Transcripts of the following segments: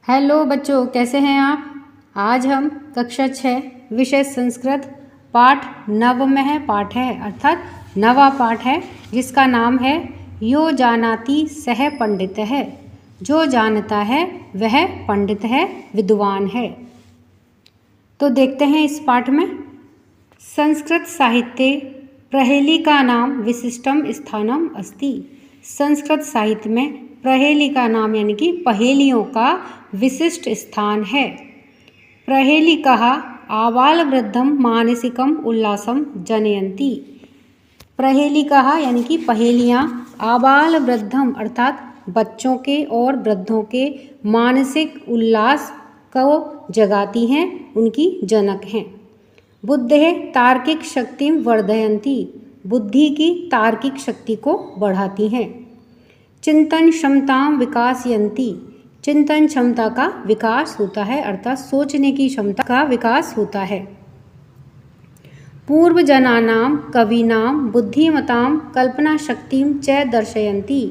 Hello बच्चों, कैसे हैं आप। आज हम कक्षा 6 विषय संस्कृत पाठ नव में है पाठ है अर्थात नवा पाठ है, जिसका नाम है यो जानाति सह पंडित है। जो जानता है वह पंडित है, विद्वान है। तो देखते हैं इस पाठ में। संस्कृत साहित्ये प्रहेलिका नाम विशिष्टम स्थानम अस्ति। संस्कृत साहित्य में प्रहेलिका नाम यानी कि पहेलियों का विशिष्ट स्थान है। प्रहेलिकाः आबाल वृद्धम मानसिकम उल्लासम जनयन्ति। प्रहेलिकाः यानी कि पहेलियाँ आबाल वृद्धम अर्थात बच्चों के और वृद्धों के मानसिक उल्लास को जगाती हैं, उनकी जनक हैं। बुद्धेः तार्किक शक्तिं वर्धयन्ति। बुद्धि की तार्किक शक्ति को बढ़ाती हैं। चिंतन क्षमतां विकासयन्ति। चिंतन क्षमता का विकास होता है अर्थात सोचने की क्षमता का विकास होता है। पूर्वजनानां कवीनां बुद्धिमतां कल्पना शक्तिं च दर्शयन्ति।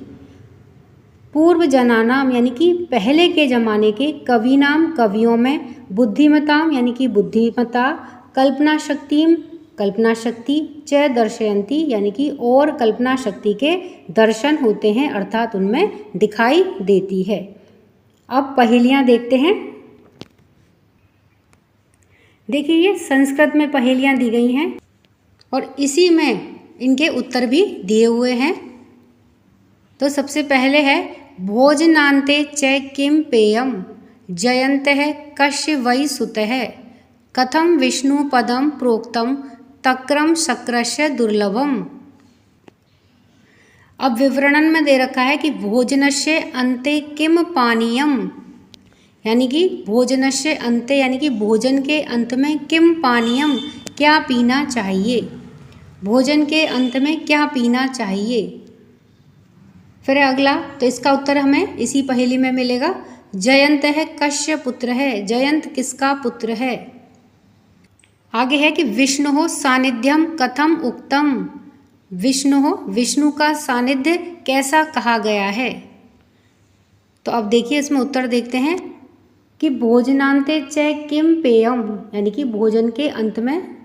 पूर्वजनानां यानी कि पहले के ज़माने के कवीनां कवियों में बुद्धिमतां यानी कि बुद्धिमता, कल्पना शक्ति च दर्शयन्ति यानी कि और कल्पना शक्ति के दर्शन होते हैं अर्थात उनमें दिखाई देती है। अब पहेलियाँ देखते हैं। देखिए, ये संस्कृत में पहेलियाँ दी गई हैं और इसी में इनके उत्तर भी दिए हुए हैं। तो सबसे पहले है भोजनान्ते च किम पेयम जयन्तः कस्य वै सुतः कथम विष्णु पदम प्रोक्तम तक्रम शक्रस्य दुर्लभम। अब विवरणन में दे रखा है कि भोजनस्य अन्ते किम पानीयम यानी कि भोजनस्य अन्ते यानी कि भोजन के अंत में किम पानीयम क्या पीना चाहिए। भोजन के अंत में क्या पीना चाहिए। फिर अगला, तो इसका उत्तर हमें इसी पहेली में मिलेगा। जयंत है कस्य पुत्र है। जयंत किसका पुत्र है। आगे है कि विष्णु सानिध्यम कथम उक्तम। विष्णु का सानिध्य कैसा कहा गया है। तो अब देखिए, इसमें उत्तर देखते हैं कि भोजनान्ते च किम पेयम यानी कि भोजन के अंत में।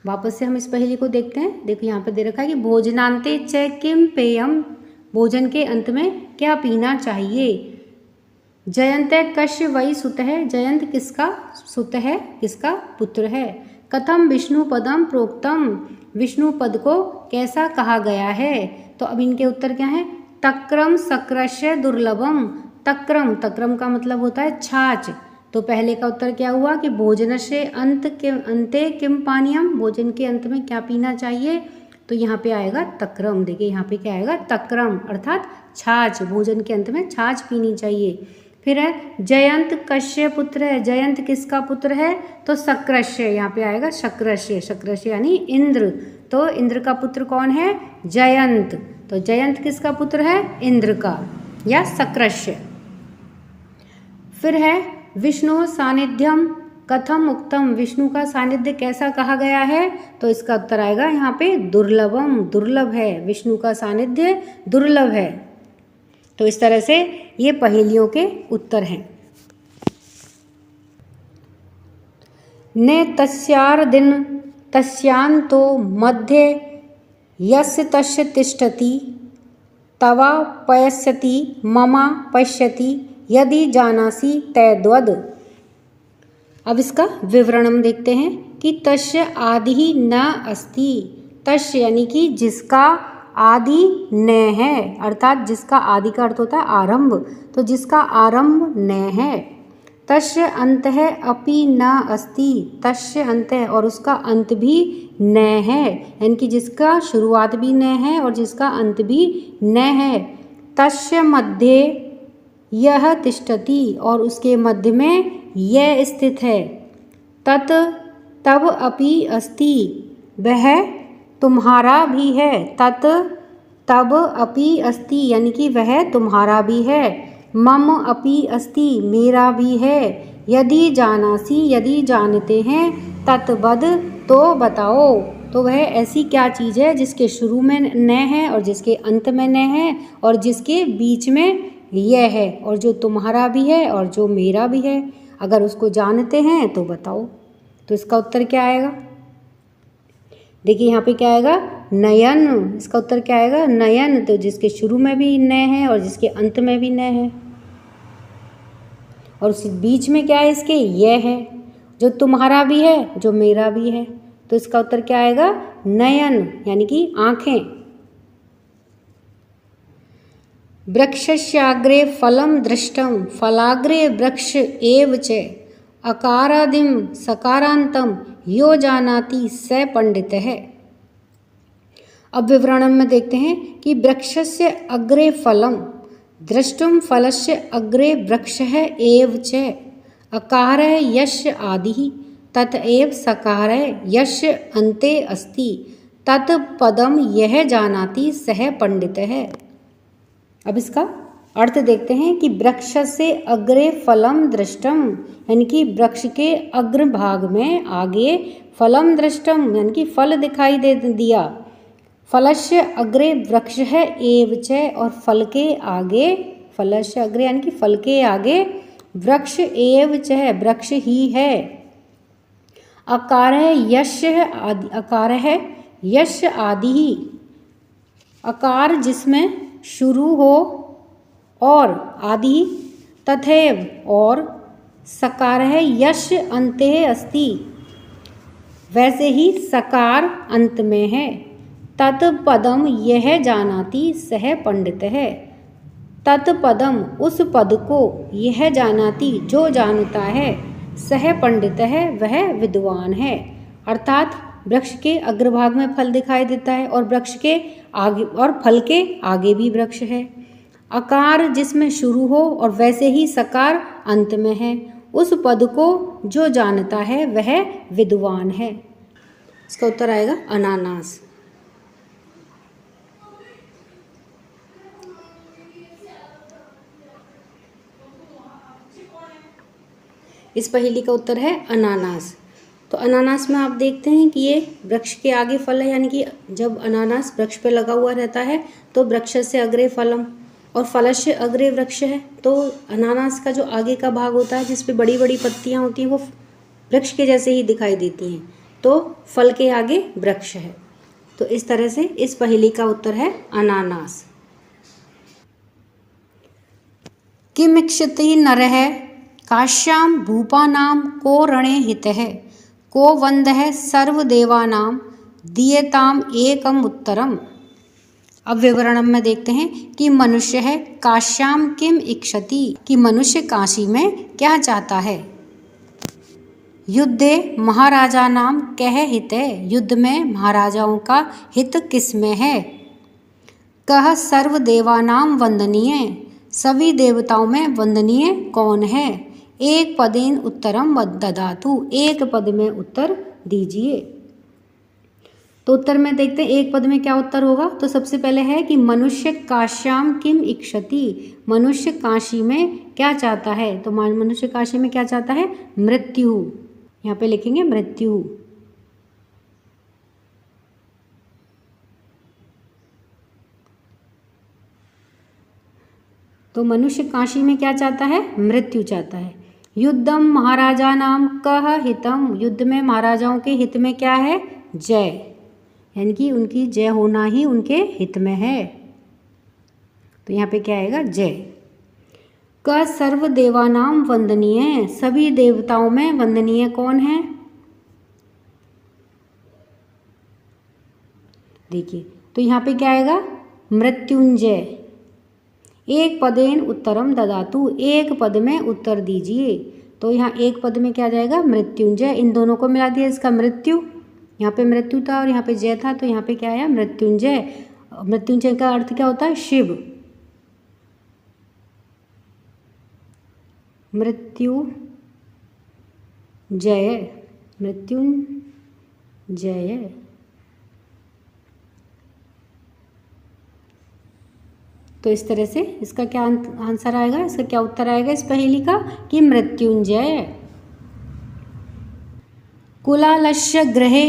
वापस से हम इस पहेली को देखते हैं। देखो, यहाँ पर दे रखा है कि भोजनान्ते च किम पेयम, भोजन के अंत में क्या पीना चाहिए। जयंत कस्य वै सुत है। जयंत किसका सुत है, किसका पुत्र है। कथम विष्णु पदम प्रोक्तम, विष्णु पद को कैसा कहा गया है। तो अब इनके उत्तर क्या हैं। तक्रम शक्रस्य दुर्लभम। तक्रम का मतलब होता है छाछ। तो पहले का उत्तर क्या हुआ कि भोजनस्य अंते किम पानीयम, भोजन के अंत में क्या पीना चाहिए। तो यहाँ पे आएगा तक्रम। देखिए, यहाँ पे क्या आएगा, तक्रम अर्थात छाछ। भोजन के अंत में छाछ पीनी चाहिए। फिर है जयंत कस्य पुत्र है। जयंत किसका पुत्र है। तो शक्रस्य, यहाँ पे आएगा शक्रस्य। शक्रस्य यानी इंद्र। तो इंद्र का पुत्र कौन है, जयंत। तो जयंत किसका पुत्र है, इंद्र का या शक्रस्य। फिर है विष्णु सानिध्यम कथम उक्तम। विष्णु का सानिध्य कैसा कहा गया है। तो इसका उत्तर आएगा यहाँ पे दुर्लभम, दुर्लभ है। विष्णु का सानिध्य दुर्लभ है। तो इस तरह से ये पहेलियों के उत्तर हैं। ने तस्यार्दिन तस्यांतो मध्ये यस्य तस्य तिष्ठति तवा पयस्यति ममा पश्यति यदि जानासि तद्वद। अब इसका विवरण हम देखते हैं कि तस्य आदि न अस्ति। तस्य यानी कि जिसका आदि न है अर्थात जिसका आदि का अर्थ होता है आरंभ। तो जिसका आरंभ न है। तस्य अंतः अपि न अस्ति। तस्य अंतः और उसका अंत भी न है यानी कि जिसका शुरुआत भी न है और जिसका अंत भी न है। तस्य मध्ये यह तिष्ठति और उसके मध्य में यह स्थित है। तत् तब अपि अस्ति, वह तुम्हारा भी है। तत् तब अपि अस्ति यानी कि वह तुम्हारा भी है। मम अपि अस्ति, मेरा भी है। यदि जानासि, यदि जानते हैं, तत्वद तो बताओ। तो वह ऐसी क्या चीज़ है जिसके शुरू में न है और जिसके अंत में न है और जिसके बीच में यह है, और जो तुम्हारा भी है और जो मेरा भी है, अगर उसको जानते हैं तो बताओ। तो इसका उत्तर क्या आएगा? देखिए यहाँ पे क्या आएगा? नयन। इसका उत्तर क्या आएगा? नयन। तो जिसके शुरू में भी न है और जिसके अंत में भी न है, और उस बीच में क्या है इसके? यह है। जो तुम्हारा भी है, जो मेरा भी है, तो इसका उत्तर क्या आएगा? नयन, यानी कि आँखें। वृक्षस्याग्रे फलं दृष्टं फलाग्रे वृक्ष एव च अकारादिं सकारान्तं यो जानाति स पंडितः। अब विवरणम में देखते हैं कि वृक्षस्य अग्रे फलम दृष्टुम फलस्य अग्रे वृक्षः एव च अकारः यस्य आदिः ततएव सकारः यस्य अन्ते अस्ति तत् पदम यह जानाति सह पंडितः। अब इसका अर्थ देखते हैं कि वृक्ष से अग्रे फलम दृष्टम, यानी कि वृक्ष के अग्र भाग में आगे फलम दृष्टम, यानी कि फल दिखाई दे दिया। फलस्य अग्रे वृक्ष है एव च, और फल के आगे, फलस्य अग्रे यानी कि फल के आगे वृक्ष एव च, वृक्ष ही है। अकार है यश है आदि, अकार है यश आदि ही, अकार जिसमें शुरू हो और आदि तथैव, और सकार है यश अन्ते अस्ति, वैसे ही सकार अंत में है। तत्पदम यह जानाति सह पंडित है। तत्पदम उस पद को, यह जानाति जो जानता है, सह पंडित है वह विद्वान है। अर्थात वृक्ष के अग्रभाग में फल दिखाई देता है और वृक्ष के आगे, और फल के आगे भी वृक्ष है। अकार जिसमें शुरू हो और वैसे ही सकार अंत में है, उस पद को जो जानता है वह विद्वान है। इसका उत्तर आएगा अनानास। इस पहेली का उत्तर है अनानास। तो अनानास में आप देखते हैं कि ये वृक्ष के आगे फल है, यानी कि जब अनानास वृक्ष पे लगा हुआ रहता है तो वृक्ष से अग्रे फलम और फलस्य अग्रे वृक्ष है। तो अनानास का जो आगे का भाग होता है जिस पे बड़ी बड़ी पत्तियां होती हैं वो वृक्ष के जैसे ही दिखाई देती हैं, तो फल के आगे वृक्ष है। तो इस तरह से इस पहेली का उत्तर है अनानास। किमिक्षति नरः काश्याम भूपानां को रणे हितः को वंदः सर्वदेवानां दीयताम एकम उत्तरम। अब विवरण में देखते हैं कि मनुष्य है काश्याम किम इक्षति, कि मनुष्य काशी में क्या चाहता है। युद्धे महाराजा नाम कह हित, युद्ध में महाराजाओं का हित किसमें है। कह सर्वदेवानाम वंदनीय, सभी देवताओं में वंदनीय कौन है। एक पदेन उत्तरम ददातु, एक पद में उत्तर दीजिए। तो उत्तर में देखते हैं एक पद में क्या उत्तर होगा। तो सबसे पहले है कि मनुष्य काश्याम किम इक्षति, मनुष्य काशी में क्या चाहता है। तो मनुष्य काशी में क्या चाहता है? मृत्यु। यहाँ पे लिखेंगे मृत्यु। तो मनुष्य काशी में क्या चाहता है? मृत्यु चाहता है। युद्धम महाराजा नाम कह हितम, युद्ध में महाराजाओं के हित में क्या है? जय, यानी कि उनकी जय होना ही उनके हित में है। तो यहाँ पे क्या आएगा? जय। क सर्व देवानाम वंदनीय, सभी देवताओं में वंदनीय कौन है? देखिए तो यहाँ पे क्या आएगा? मृत्युंजय। एक पदेन उत्तरम ददातु, एक पद में उत्तर दीजिए। तो यहाँ एक पद में क्या जाएगा? मृत्युंजय। इन दोनों को मिला दिया, इसका मृत्यु, यहाँ पे मृत्यु था और यहाँ पे जय था, तो यहाँ पे क्या आया? मृत्युंजय। मृत्युंजय का अर्थ क्या होता है? शिव। मृत्युंजय, मृत्युंजय। तो इस तरह से इसका क्या आंसर आएगा, इसका क्या उत्तर आएगा इस पहेली का? कि मृत्युंजय। कुलालस्य गृहे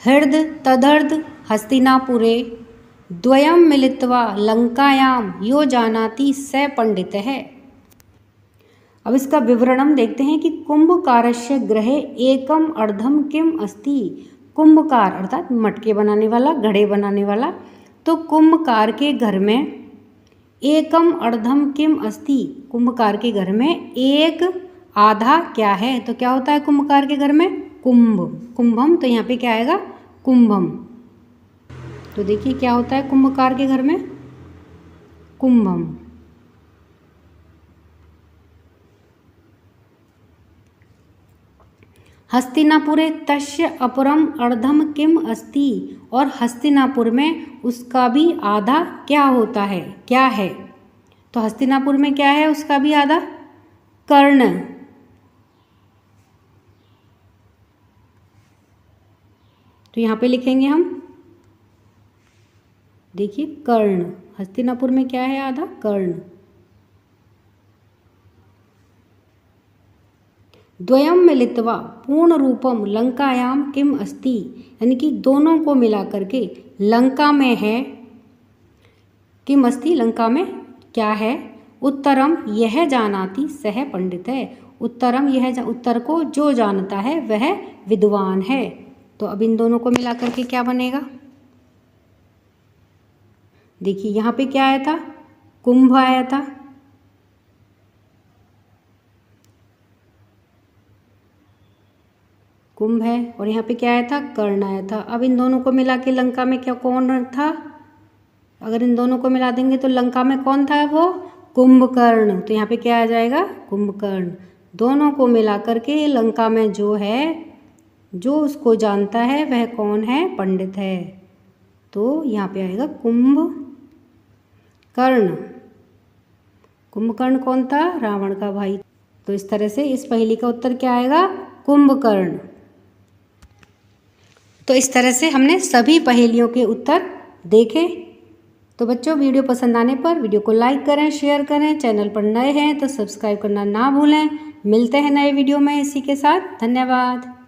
हृद तदर्द हस्तिनापुरे द्वयं मिलित्वा लंकायाम यो जानाति स पंडितः। अब इसका विवरण हम देखते हैं कि कुंभकारस्य गृहे एकम अर्धम किम अस्ति। कुंभकार अर्थात मटके बनाने वाला, घड़े बनाने वाला। तो कुंभकार के घर में एकम अर्धम किम अस्ति, कुंभकार के घर में एक आधा क्या है। तो क्या होता है कुंभकार के घर में? कुंभ, कुंभम। तो यहाँ पे क्या आएगा? कुंभम। तो देखिए क्या होता है कुंभकार के घर में? कुंभम। हस्तिनापुरे तस्य अपरम अर्धम किम अस्ति, और हस्तिनापुर में उसका भी आधा क्या होता है, क्या है। तो हस्तिनापुर में क्या है उसका भी आधा? कर्ण। तो यहाँ पे लिखेंगे हम, देखिए कर्ण। हस्तिनापुर में क्या है आधा? कर्ण। द्वयं मिलित्वा पूर्ण रूपम लंकायाम किम अस्ति, यानी कि दोनों को मिला करके लंका में है, किम अस्ति लंका में क्या है। उत्तरम यह जानाति सह पंडित है। उत्तरम यह, उत्तर को जो जानता है वह विद्वान है। तो अब इन दोनों को मिला करके क्या बनेगा? देखिए यहाँ पे क्या आया था? कुंभ आया था। कुंभ है, और यहाँ पे क्या आया था? कर्ण आया था। अब इन दोनों को मिला के लंका में क्या कौन था? अगर इन दोनों को मिला देंगे तो लंका में कौन था? वो कुंभकर्ण। तो यहाँ पे क्या आ जाएगा? कुंभकर्ण। दोनों को मिला करके लंका में जो है, जो उसको जानता है वह कौन है? पंडित है। तो यहाँ पे आएगा कुंभकर्ण। कुंभकर्ण कौन था? रावण का भाई। तो इस तरह से इस पहेली का उत्तर क्या आएगा? कुंभकर्ण। तो इस तरह से हमने सभी पहेलियों के उत्तर देखे। तो बच्चों वीडियो पसंद आने पर वीडियो को लाइक करें, शेयर करें। चैनल पर नए हैं तो सब्सक्राइब करना ना भूलें। मिलते हैं नए वीडियो में इसी के साथ। धन्यवाद।